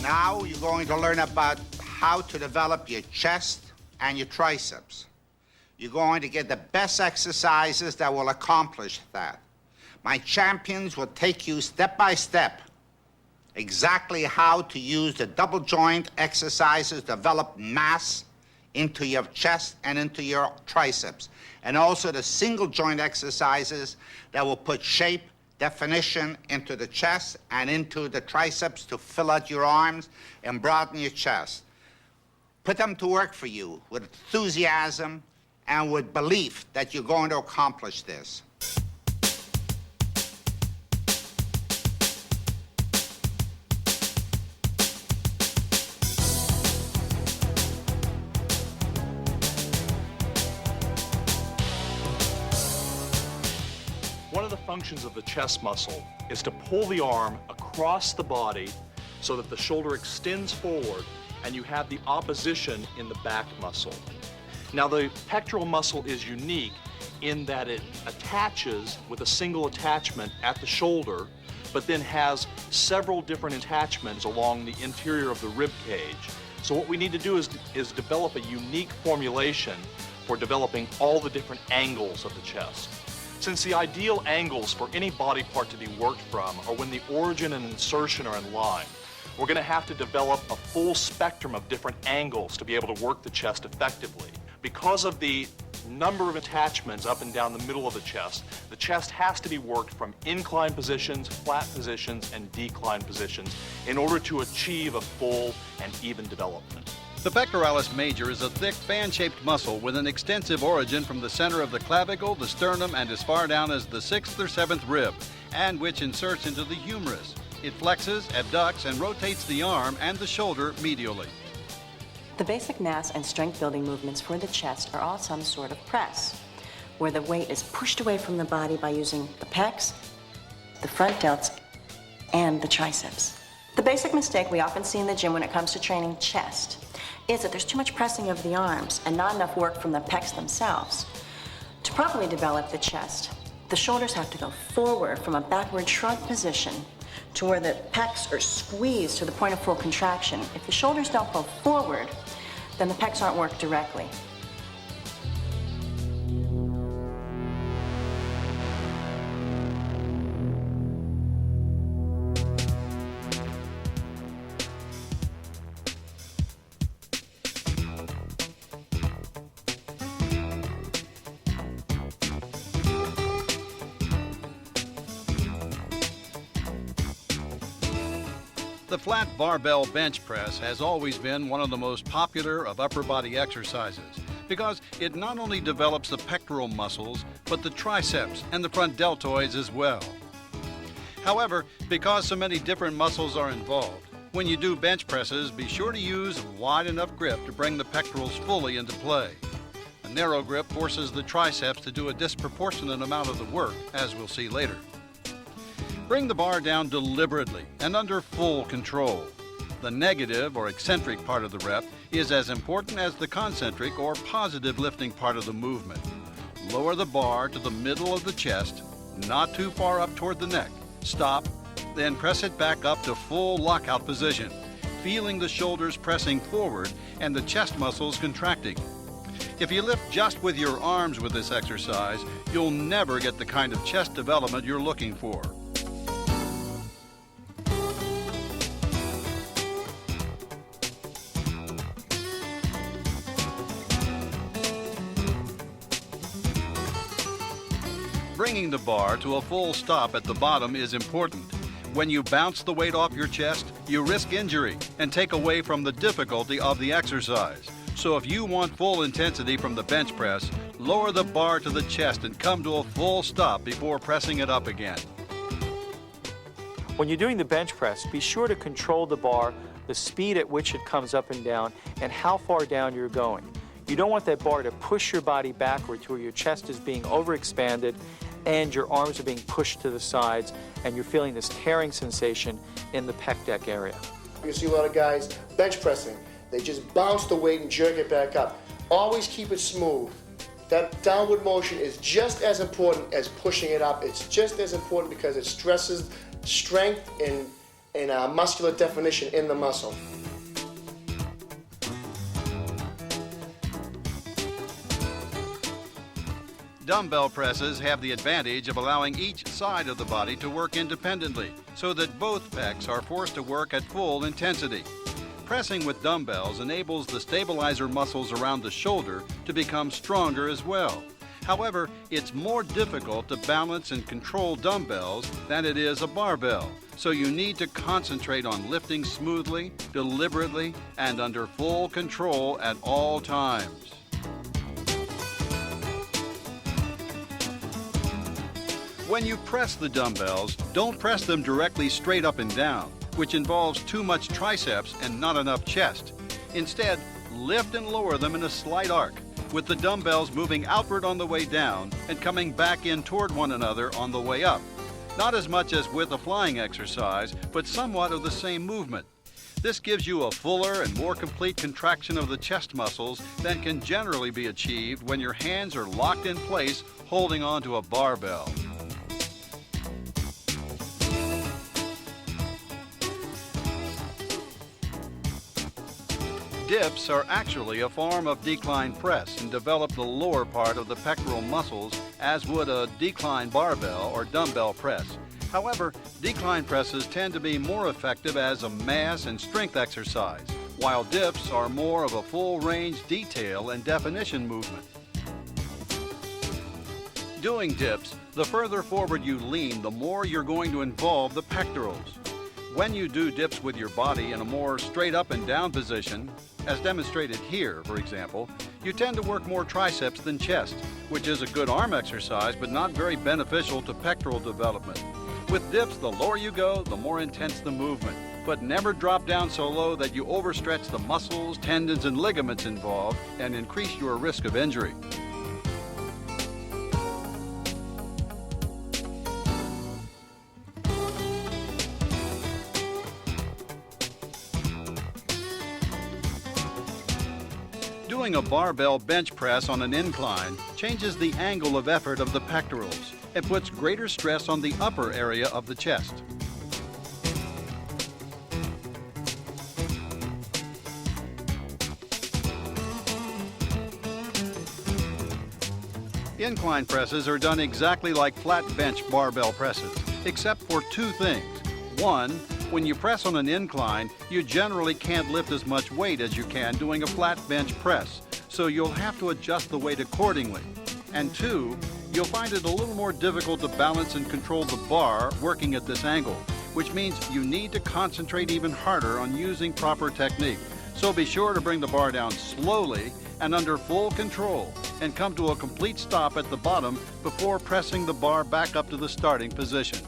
Now you're going to learn about how to develop your chest and your triceps. You're going to get the best exercises that will accomplish that. My champions will take you step by step exactly how to use the double joint exercises, develop mass into your chest and into your triceps, and also the single joint exercises that will put shape, definition into the chest and into the triceps to fill out your arms and broaden your chest. Put them to work for you with enthusiasm and with belief that you're going to accomplish this. One of the functions of the chest muscle is to pull the arm across the body so that the shoulder extends forward and you have the opposition in the back muscle. Now, the pectoral muscle is unique in that it attaches with a single attachment at the shoulder, but then has several different attachments along the interior of the rib cage. So what we need to do is develop a unique formulation for developing all the different angles of the chest. Since the ideal angles for any body part to be worked from are when the origin and insertion are in line, we're going to have to develop a full spectrum of different angles to be able to work the chest effectively. Because of the number of attachments up and down the middle of the chest has to be worked from inclined positions, flat positions, and declined positions in order to achieve a full and even development. The pectoralis major is a thick fan-shaped muscle with an extensive origin from the center of the clavicle, the sternum, and as far down as the 6th or 7th rib, and which inserts into the humerus. It flexes, abducts, and rotates the arm and the shoulder medially. The basic mass and strength building movements for the chest are all some sort of press, where the weight is pushed away from the body by using the pecs, the front delts, and the triceps. The basic mistake we often see in the gym when it comes to training chest is that there's too much pressing of the arms and not enough work from the pecs themselves. To properly develop the chest, the shoulders have to go forward from a backward shrug position to where the pecs are squeezed to the point of full contraction. If the shoulders don't go forward, then the pecs aren't worked directly. The flat barbell bench press has always been one of the most popular of upper body exercises because it not only develops the pectoral muscles, but the triceps and the front deltoids as well. However, because so many different muscles are involved, when you do bench presses, be sure to use a wide enough grip to bring the pectorals fully into play. A narrow grip forces the triceps to do a disproportionate amount of the work, as we'll see later. Bring the bar down deliberately and under full control. The negative or eccentric part of the rep is as important as the concentric or positive lifting part of the movement. Lower the bar to the middle of the chest, not too far up toward the neck. Stop, then press it back up to full lockout position, feeling the shoulders pressing forward and the chest muscles contracting. If you lift just with your arms with this exercise, you'll never get the kind of chest development you're looking for. Bringing the bar to a full stop at the bottom is important. When you bounce the weight off your chest, you risk injury and take away from the difficulty of the exercise. So if you want full intensity from the bench press, lower the bar to the chest and come to a full stop before pressing it up again. When you're doing the bench press, be sure to control the bar, the speed at which it comes up and down, and how far down you're going. You don't want that bar to push your body backward to where your chest is being overexpanded and your arms are being pushed to the sides and you're feeling this tearing sensation in the pec deck area. You see a lot of guys bench pressing. They just bounce the weight and jerk it back up. Always keep it smooth. That downward motion is just as important as pushing it up. It's just as important because it stresses strength and muscular definition in the muscle. Dumbbell presses have the advantage of allowing each side of the body to work independently, so that both pecs are forced to work at full intensity. Pressing with dumbbells enables the stabilizer muscles around the shoulder to become stronger as well. However, it's more difficult to balance and control dumbbells than it is a barbell, so you need to concentrate on lifting smoothly, deliberately, and under full control at all times. When you press the dumbbells, don't press them directly straight up and down, which involves too much triceps and not enough chest. Instead, lift and lower them in a slight arc, with the dumbbells moving outward on the way down and coming back in toward one another on the way up. Not as much as with a flying exercise, but somewhat of the same movement. This gives you a fuller and more complete contraction of the chest muscles than can generally be achieved when your hands are locked in place holding onto a barbell. Dips are actually a form of decline press and develop the lower part of the pectoral muscles as would a decline barbell or dumbbell press. However, decline presses tend to be more effective as a mass and strength exercise, while dips are more of a full range detail and definition movement. Doing dips, the further forward you lean, the more you're going to involve the pectorals. When you do dips with your body in a more straight up and down position, as demonstrated here, for example, you tend to work more triceps than chest, which is a good arm exercise but not very beneficial to pectoral development. With dips, the lower you go, the more intense the movement, but never drop down so low that you overstretch the muscles, tendons, and ligaments involved and increase your risk of injury. Doing a barbell bench press on an incline changes the angle of effort of the pectorals and puts greater stress on the upper area of the chest. Incline presses are done exactly like flat bench barbell presses, except for two things. One, when you press on an incline, you generally can't lift as much weight as you can doing a flat bench press, so you'll have to adjust the weight accordingly. And two, you'll find it a little more difficult to balance and control the bar working at this angle, which means you need to concentrate even harder on using proper technique. So be sure to bring the bar down slowly and under full control, and come to a complete stop at the bottom before pressing the bar back up to the starting position.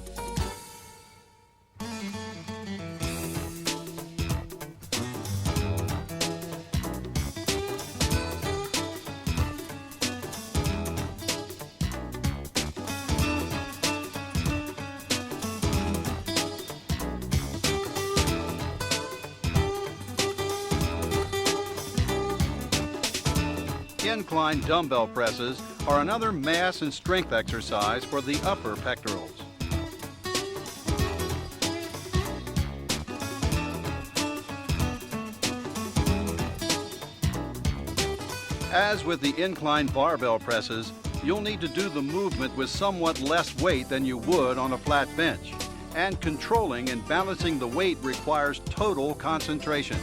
Incline dumbbell presses are another mass and strength exercise for the upper pectorals. As with the incline barbell presses, you'll need to do the movement with somewhat less weight than you would on a flat bench, and controlling and balancing the weight requires total concentration.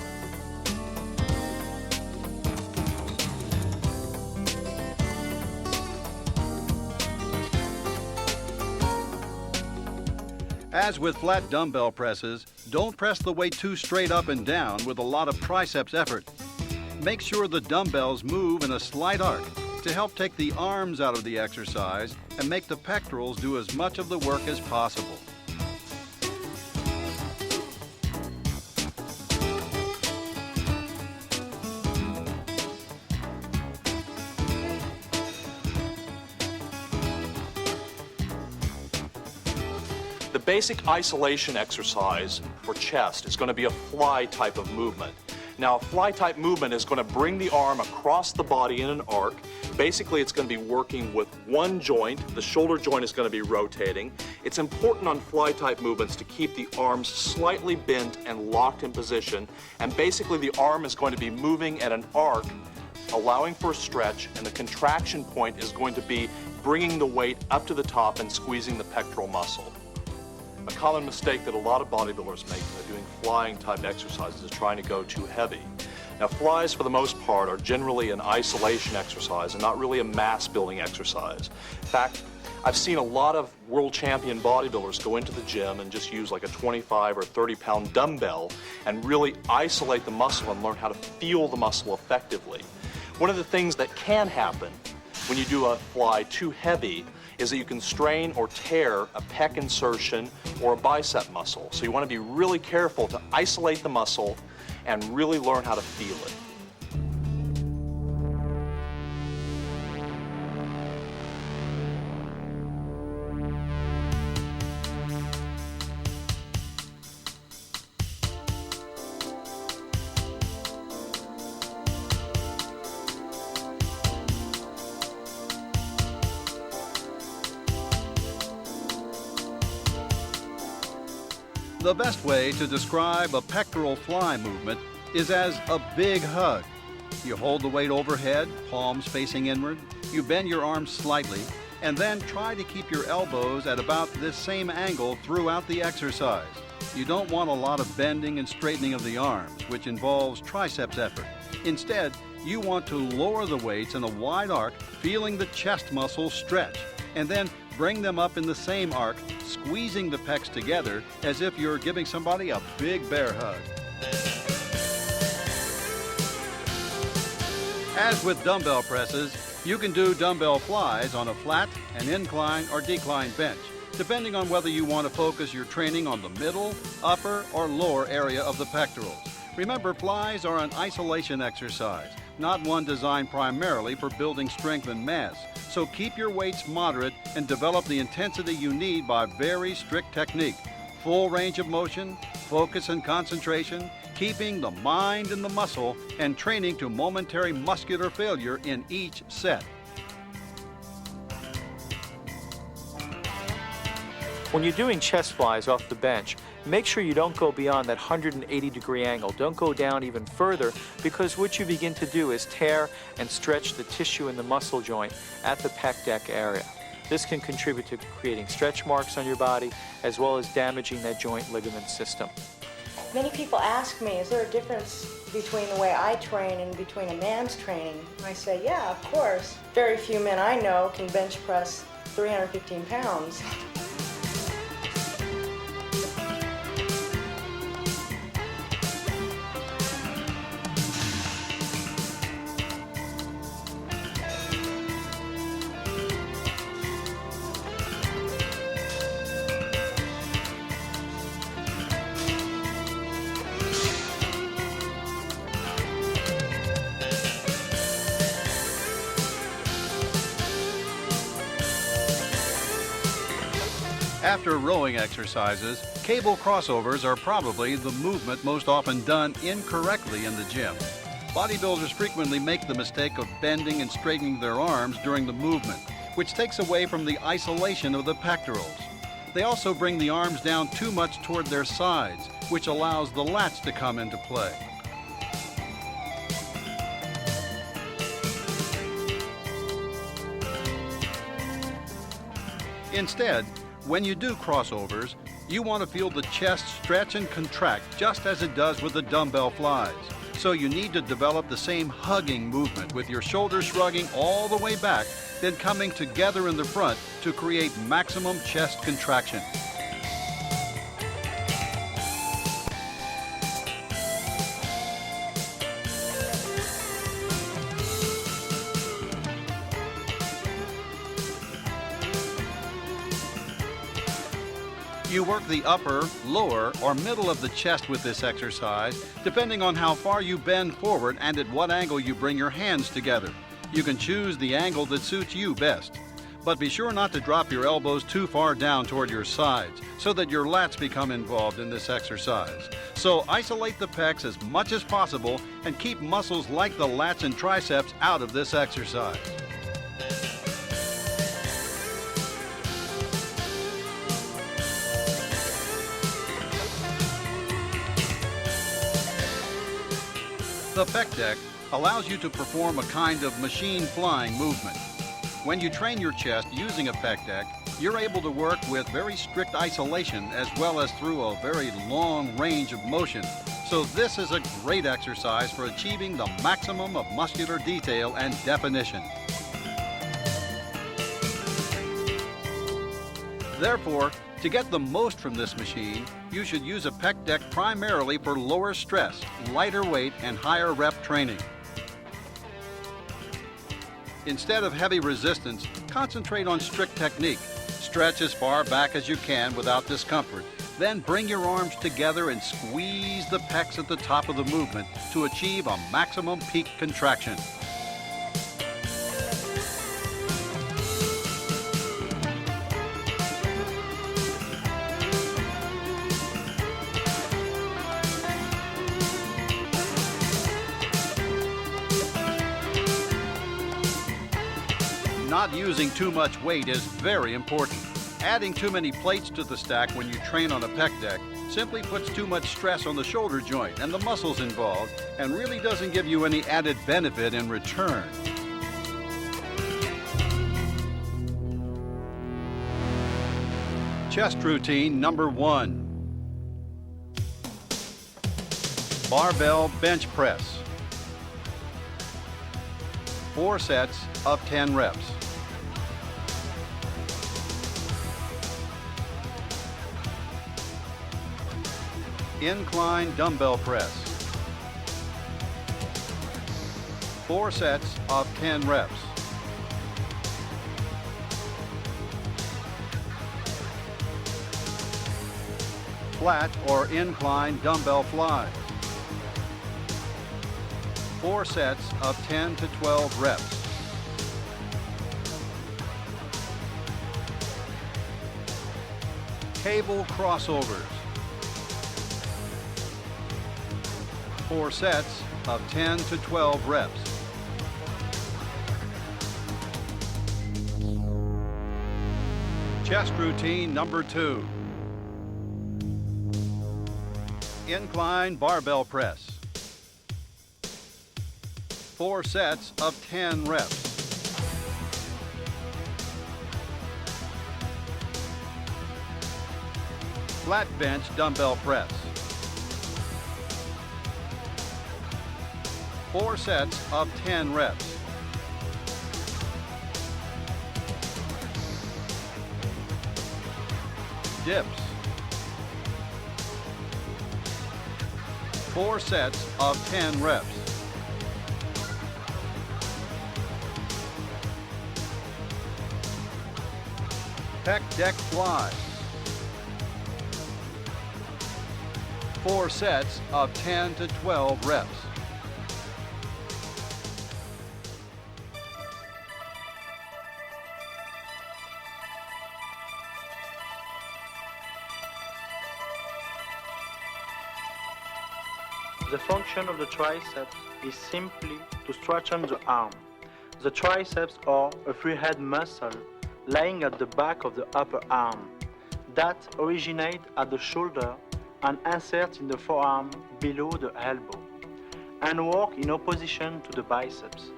As with flat dumbbell presses, don't press the weight too straight up and down with a lot of triceps effort. Make sure the dumbbells move in a slight arc to help take the arms out of the exercise and make the pectorals do as much of the work as possible. The basic isolation exercise for chest is going to be a fly type of movement. Now, a fly type movement is going to bring the arm across the body in an arc. Basically, it's going to be working with one joint. The shoulder joint is going to be rotating, It's important on fly type movements to keep the arms slightly bent and locked in position, and basically the arm is going to be moving at an arc, allowing for a stretch, and the contraction point is going to be bringing the weight up to the top and squeezing the pectoral muscle. A common mistake that a lot of bodybuilders make when they're doing flying type exercises is trying to go too heavy. Now, flies, for the most part, are generally an isolation exercise and not really a mass building exercise. In fact, I've seen a lot of world champion bodybuilders go into the gym and just use like a 25 or 30-pound dumbbell and really isolate the muscle and learn how to feel the muscle effectively. One of the things that can happen when you do a fly too heavy is that you can strain or tear a pec insertion or a bicep muscle. So you want to be really careful to isolate the muscle and really learn how to feel it. The best way to describe a pectoral fly movement is as a big hug. You hold the weight overhead, palms facing inward, you bend your arms slightly, and then try to keep your elbows at about this same angle throughout the exercise. You don't want a lot of bending and straightening of the arms, which involves triceps effort. Instead, you want to lower the weights in a wide arc, feeling the chest muscles stretch, and then bring them up in the same arc, squeezing the pecs together as if you're giving somebody a big bear hug. As with dumbbell presses, you can do dumbbell flies on a flat, an incline, or decline bench, depending on whether you want to focus your training on the middle, upper, or lower area of the pectorals. Remember, flies are an isolation exercise, not one designed primarily for building strength and mass. So keep your weights moderate and develop the intensity you need by very strict technique. Full range of motion, focus and concentration, keeping the mind in the muscle, and training to momentary muscular failure in each set. When you're doing chest flies off the bench, make sure you don't go beyond that 180-degree angle. Don't go down even further, because what you begin to do is tear and stretch the tissue in the muscle joint at the pec deck area. This can contribute to creating stretch marks on your body, as well as damaging that joint ligament system. Many people ask me, is there a difference between the way I train and between a man's training? I say, yeah, of course. Very few men I know can bench press 315 pounds. After rowing exercises, cable crossovers are probably the movement most often done incorrectly in the gym. Bodybuilders frequently make the mistake of bending and straightening their arms during the movement, which takes away from the isolation of the pectorals. They also bring the arms down too much toward their sides, which allows the lats to come into play. Instead, when you do crossovers, you want to feel the chest stretch and contract just as it does with the dumbbell flies. So you need to develop the same hugging movement with your shoulders shrugging all the way back, then coming together in the front to create maximum chest contraction. You work the upper, lower, or middle of the chest with this exercise, depending on how far you bend forward and at what angle you bring your hands together. You can choose the angle that suits you best. But be sure not to drop your elbows too far down toward your sides so that your lats become involved in this exercise. So isolate the pecs as much as possible and keep muscles like the lats and triceps out of this exercise. The pec deck allows you to perform a kind of machine flying movement. When you train your chest using a pec deck, you're able to work with very strict isolation as well as through a very long range of motion. So this is a great exercise for achieving the maximum of muscular detail and definition. Therefore, to get the most from this machine, you should use a pec deck primarily for lower stress, lighter weight, and higher rep training. Instead of heavy resistance, concentrate on strict technique. Stretch as far back as you can without discomfort. Then bring your arms together and squeeze the pecs at the top of the movement to achieve a maximum peak contraction. Not using too much weight is very important. Adding too many plates to the stack when you train on a pec deck simply puts too much stress on the shoulder joint and the muscles involved and really doesn't give you any added benefit in return. Chest routine number 1. Barbell bench press. 4 sets of 10 reps. Incline dumbbell press. 4 sets of 10 reps. Flat or incline dumbbell flies. 4 sets of 10 to 12 reps. Cable crossovers. 4 sets of 10 to 12 reps. Chest routine number 2. Incline barbell press. 4 sets of 10 reps. Flat bench dumbbell press. 4 sets of 10 reps. Dips. 4 sets of 10 reps. Pec deck flies. 4 sets of 10 to 12 reps. The function of the triceps is simply to stretch on the arm. The triceps are a free-head muscle lying at the back of the upper arm that originate at the shoulder and insert in the forearm below the elbow and work in opposition to the biceps.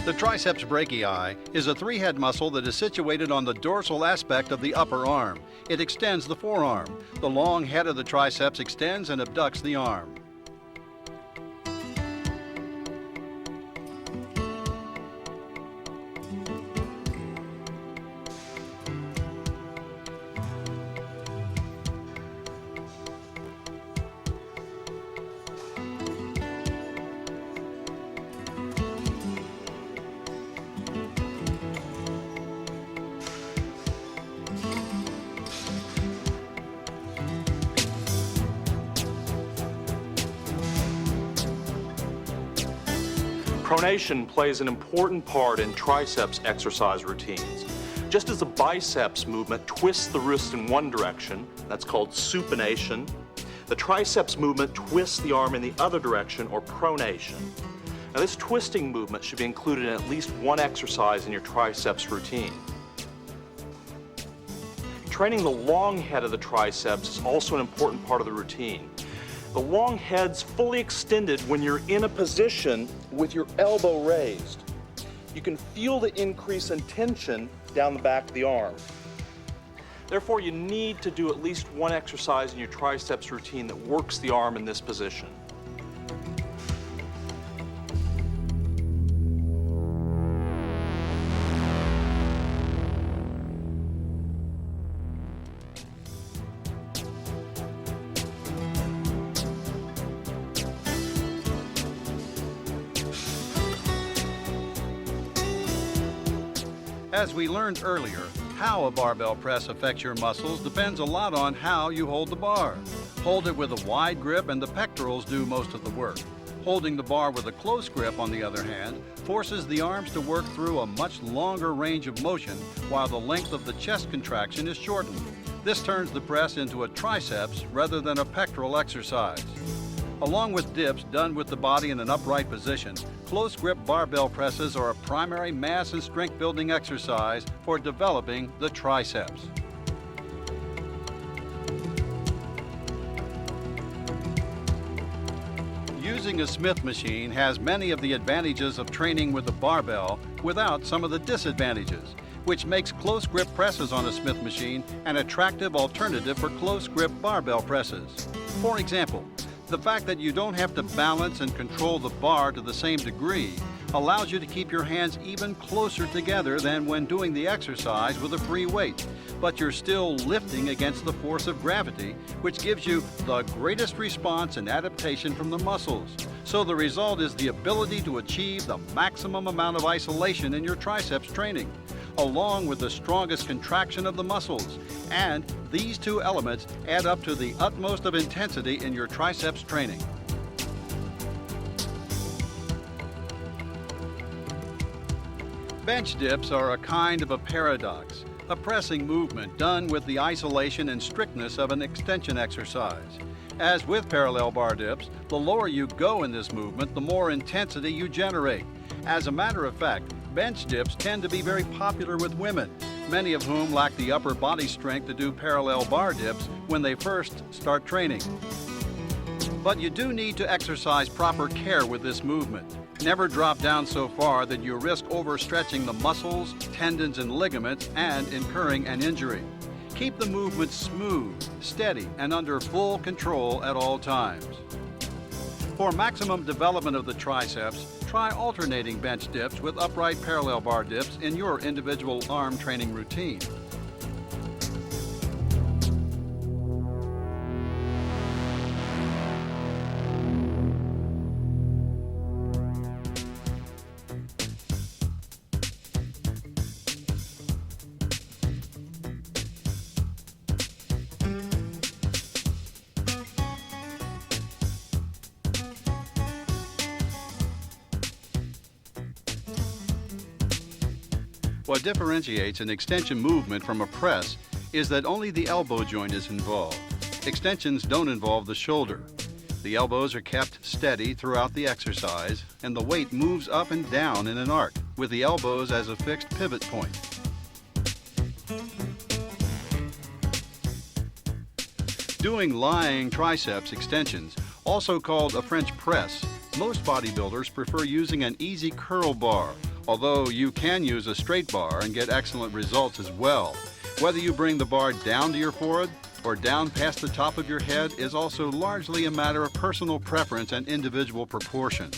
The triceps brachii is a 3-head muscle that is situated on the dorsal aspect of the upper arm. It extends the forearm. The long head of the triceps extends and abducts the arm. Pronation plays an important part in triceps exercise routines. Just as the biceps movement twists the wrist in one direction, that's called supination, the triceps movement twists the arm in the other direction, or pronation. Now, this twisting movement should be included in at least one exercise in your triceps routine. Training the long head of the triceps is also an important part of the routine. The long head's fully extended when you're in a position with your elbow raised. You can feel the increase in tension down the back of the arm. Therefore, you need to do at least one exercise in your triceps routine that works the arm in this position. As we learned earlier, how a barbell press affects your muscles depends a lot on how you hold the bar. Hold it with a wide grip and the pectorals do most of the work. Holding the bar with a close grip, on the other hand, forces the arms to work through a much longer range of motion while the length of the chest contraction is shortened. This turns the press into a triceps rather than a pectoral exercise. Along with dips done with the body in an upright position, close grip barbell presses are a primary mass and strength building exercise for developing the triceps. Using a Smith machine has many of the advantages of training with a barbell without some of the disadvantages, which makes close grip presses on a Smith machine an attractive alternative for close grip barbell presses. For example, the fact that you don't have to balance and control the bar to the same degree allows you to keep your hands even closer together than when doing the exercise with a free weight, but you're still lifting against the force of gravity, which gives you the greatest response and adaptation from the muscles. So the result is the ability to achieve the maximum amount of isolation in your triceps training, along with the strongest contraction of the muscles. And these two elements add up to the utmost of intensity in your triceps training. Bench dips are a kind of a paradox, a pressing movement done with the isolation and strictness of an extension exercise. As with parallel bar dips, the lower you go in this movement, the more intensity you generate. As a matter of fact, bench dips tend to be very popular with women, many of whom lack the upper body strength to do parallel bar dips when they first start training. But you do need to exercise proper care with this movement. Never drop down so far that you risk overstretching the muscles, tendons, and ligaments and incurring an injury. Keep the movement smooth, steady, and under full control at all times. For maximum development of the triceps, try alternating bench dips with upright parallel bar dips in your individual arm training routine. What differentiates an extension movement from a press is that only the elbow joint is involved. Extensions don't involve the shoulder. The elbows are kept steady throughout the exercise, and the weight moves up and down in an arc, with the elbows as a fixed pivot point. Doing lying triceps extensions, also called a French press, most bodybuilders prefer using an easy curl bar, although you can use a straight bar and get excellent results as well. Whether you bring the bar down to your forehead or down past the top of your head is also largely a matter of personal preference and individual proportion.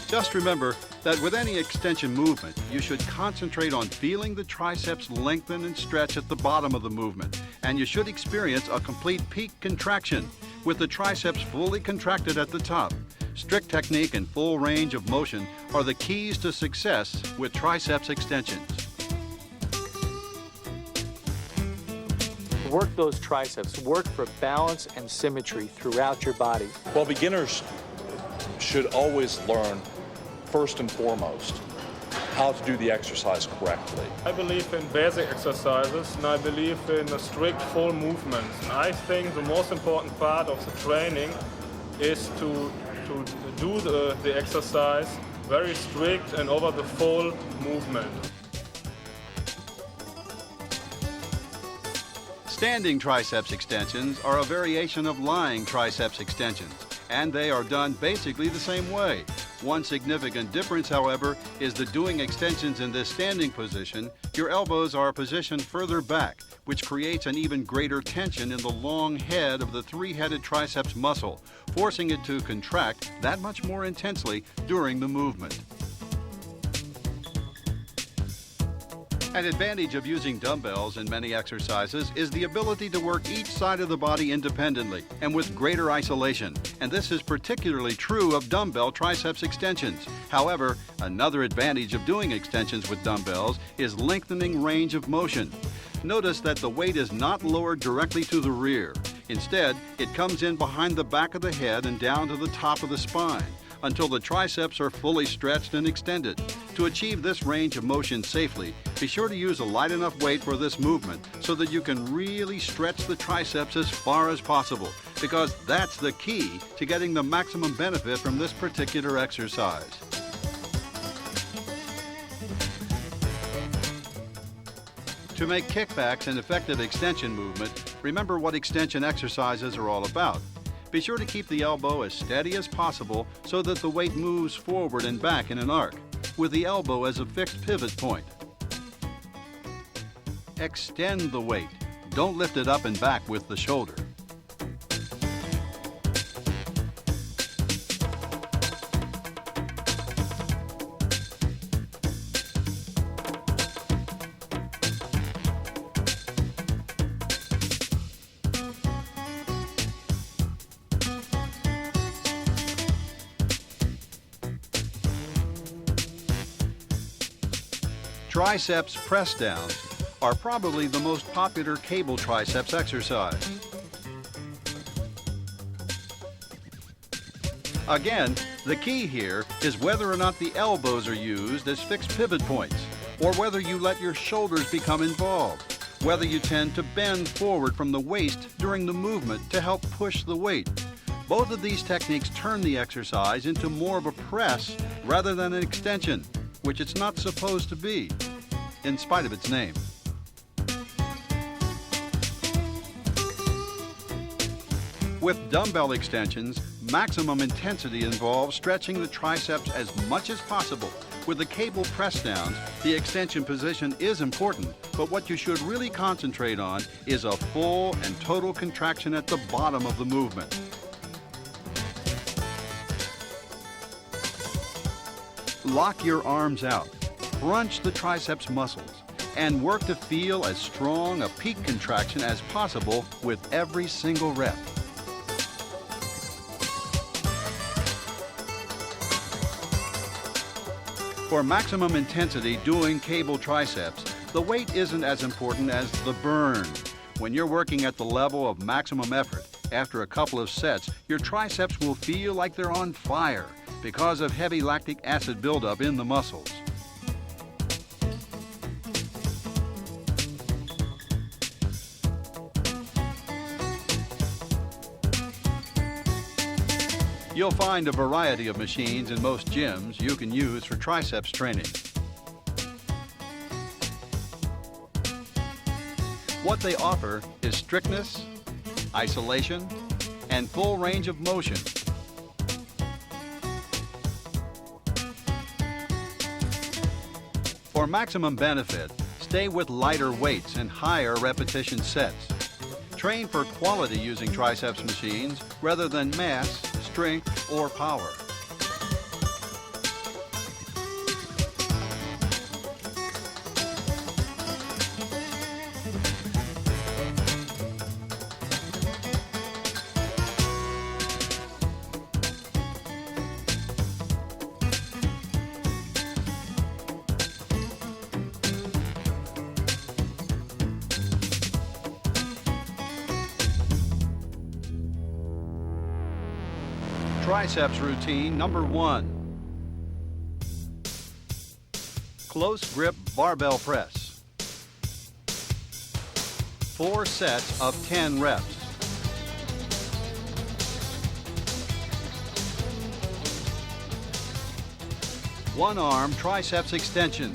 Just remember that with any extension movement, you should concentrate on feeling the triceps lengthen and stretch at the bottom of the movement, and you should experience a complete peak contraction, with the triceps fully contracted at the top. Strict technique and full range of motion are the keys to success with triceps extensions. Work those triceps. Work for balance and symmetry throughout your body. Well, beginners should always learn, first and foremost, how to do the exercise correctly. I believe in basic exercises and I believe in a strict full movement. And I think the most important part of the training is to do the exercise very strict and over the full movement. Standing triceps extensions are a variation of lying triceps extensions, and they are done basically the same way. One significant difference, however, is that doing extensions in this standing position, your elbows are positioned further back, which creates an even greater tension in the long head of the three-headed triceps muscle, forcing it to contract that much more intensely during the movement. An advantage of using dumbbells in many exercises is the ability to work each side of the body independently and with greater isolation, and this is particularly true of dumbbell triceps extensions. However, another advantage of doing extensions with dumbbells is lengthening range of motion. Notice that the weight is not lowered directly to the rear. Instead, it comes in behind the back of the head and down to the top of the spine, until the triceps are fully stretched and extended. To achieve this range of motion safely, be sure to use a light enough weight for this movement so that you can really stretch the triceps as far as possible, because that's the key to getting the maximum benefit from this particular exercise. To make kickbacks an effective extension movement, remember what extension exercises are all about. Be sure to keep the elbow as steady as possible so that the weight moves forward and back in an arc, with the elbow as a fixed pivot point. Extend the weight. Don't lift it up and back with the shoulder. Triceps press downs are probably the most popular cable triceps exercise. Again, the key here is whether or not the elbows are used as fixed pivot points, or whether you let your shoulders become involved, whether you tend to bend forward from the waist during the movement to help push the weight. Both of these techniques turn the exercise into more of a press rather than an extension, which it's not supposed to be, in spite of its name. With dumbbell extensions, maximum intensity involves stretching the triceps as much as possible. With the cable press downs, the extension position is important, but what you should really concentrate on is a full and total contraction at the bottom of the movement. Lock your arms out, crunch the triceps muscles, and work to feel as strong a peak contraction as possible with every single rep. For maximum intensity doing cable triceps, the weight isn't as important as the burn. When you're working at the level of maximum effort, after a couple of sets, your triceps will feel like they're on fire because of heavy lactic acid buildup in the muscles. You'll find a variety of machines in most gyms you can use for triceps training. What they offer is strictness, isolation, and full range of motion. For maximum benefit, stay with lighter weights and higher repetition sets. Train for quality using triceps machines rather than mass, strength, or power. Triceps routine number 1. Close grip barbell press. 4 sets of 10 reps. One arm triceps extension.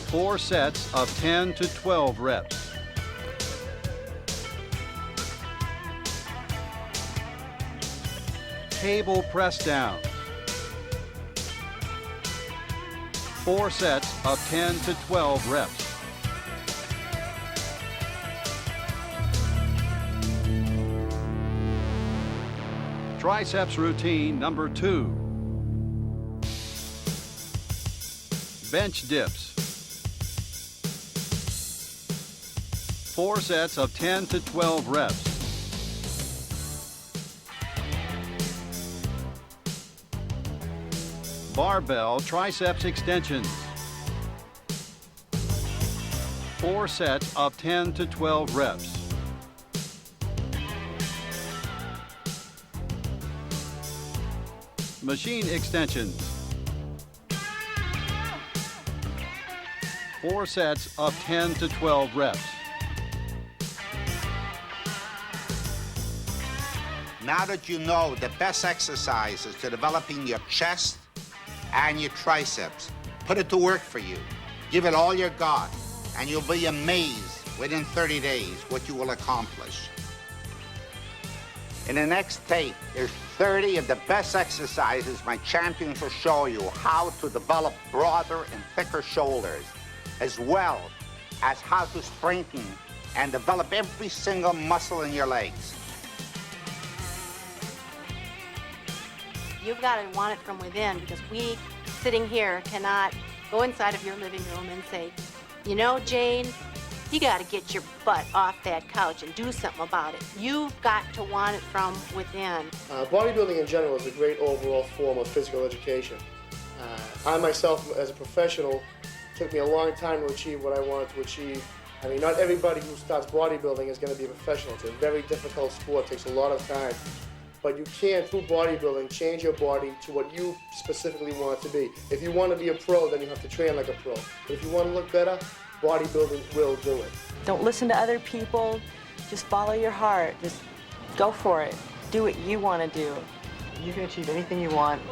4 sets of 10 to 12 reps. Table press downs. 4 sets of 10 to 12 reps. Triceps routine number 2. Bench dips. 4 sets of 10 to 12 reps. Barbell triceps extensions. 4 sets of 10 to 12 reps. Machine extensions. 4 sets of 10 to 12 reps. Now that you know the best exercises to developing your chest and your triceps, put it to work for you. Give it all you got, and you'll be amazed within 30 days what you will accomplish. In the next tape, there's 30 of the best exercises my champions will show you how to develop broader and thicker shoulders, as well as how to strengthen and develop every single muscle in your legs. You've got to want it from within, because we, sitting here, cannot go inside of your living room and say, you know, Jane, you got to get your butt off that couch and do something about it. You've got to want it from within. Bodybuilding in general is a great overall form of physical education. I myself, as a professional, took me a long time to achieve what I wanted to achieve. I mean, not everybody who starts bodybuilding is going to be a professional. It's a very difficult sport, it takes a lot of time. But you can, through bodybuilding, change your body to what you specifically want it to be. If you want to be a pro, then you have to train like a pro. But if you want to look better, bodybuilding will do it. Don't listen to other people. Just follow your heart. Just go for it. Do what you want to do. You can achieve anything you want.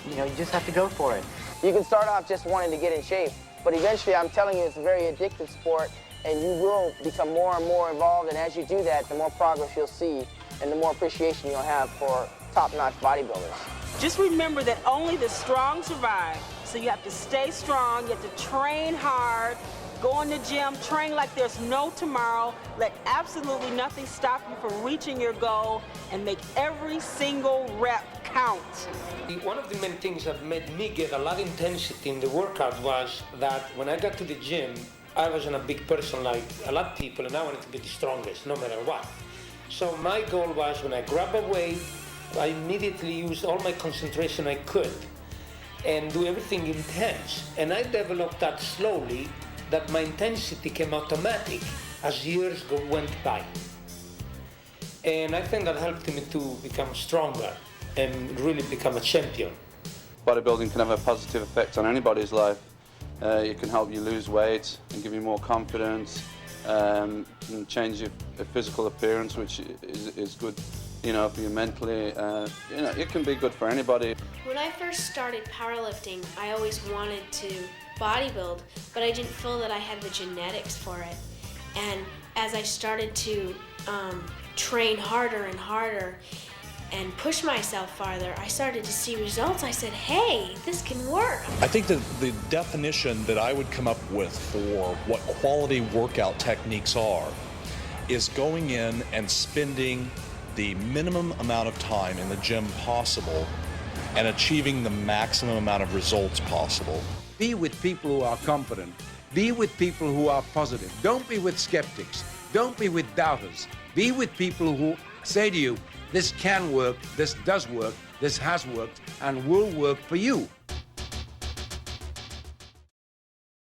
You know, you just have to go for it. You can start off just wanting to get in shape, but eventually, I'm telling you, it's a very addictive sport, and you will become more and more involved, and as you do that, the more progress you'll see, and the more appreciation you'll have for top-notch bodybuilders. Just remember that only the strong survive. So you have to stay strong, you have to train hard, go in the gym, train like there's no tomorrow, let absolutely nothing stop you from reaching your goal, and make every single rep count. One of the main things that made me get a lot of intensity in the workout was that when I got to the gym, I wasn't a big person like a lot of people, and I wanted to be the strongest, no matter what. So my goal was, when I grab a weight, I immediately used all my concentration I could and do everything intense. And I developed that slowly, that my intensity came automatic as years went by. And I think that helped me to become stronger and really become a champion. Bodybuilding can have a positive effect on anybody's life. It can help you lose weight and give you more confidence, and change your physical appearance, which is good, you know, for you mentally. You know, it can be good for anybody. When I first started powerlifting, I always wanted to bodybuild, but I didn't feel that I had the genetics for it. And as I started to train harder and harder and push myself farther, I started to see results. I said, hey, this can work. I think that the definition that I would come up with for what quality workout techniques are is going in and spending the minimum amount of time in the gym possible and achieving the maximum amount of results possible. Be with people who are confident. Be with people who are positive. Don't be with skeptics. Don't be with doubters. Be with people who say to you, this can work, this does work, this has worked, and will work for you.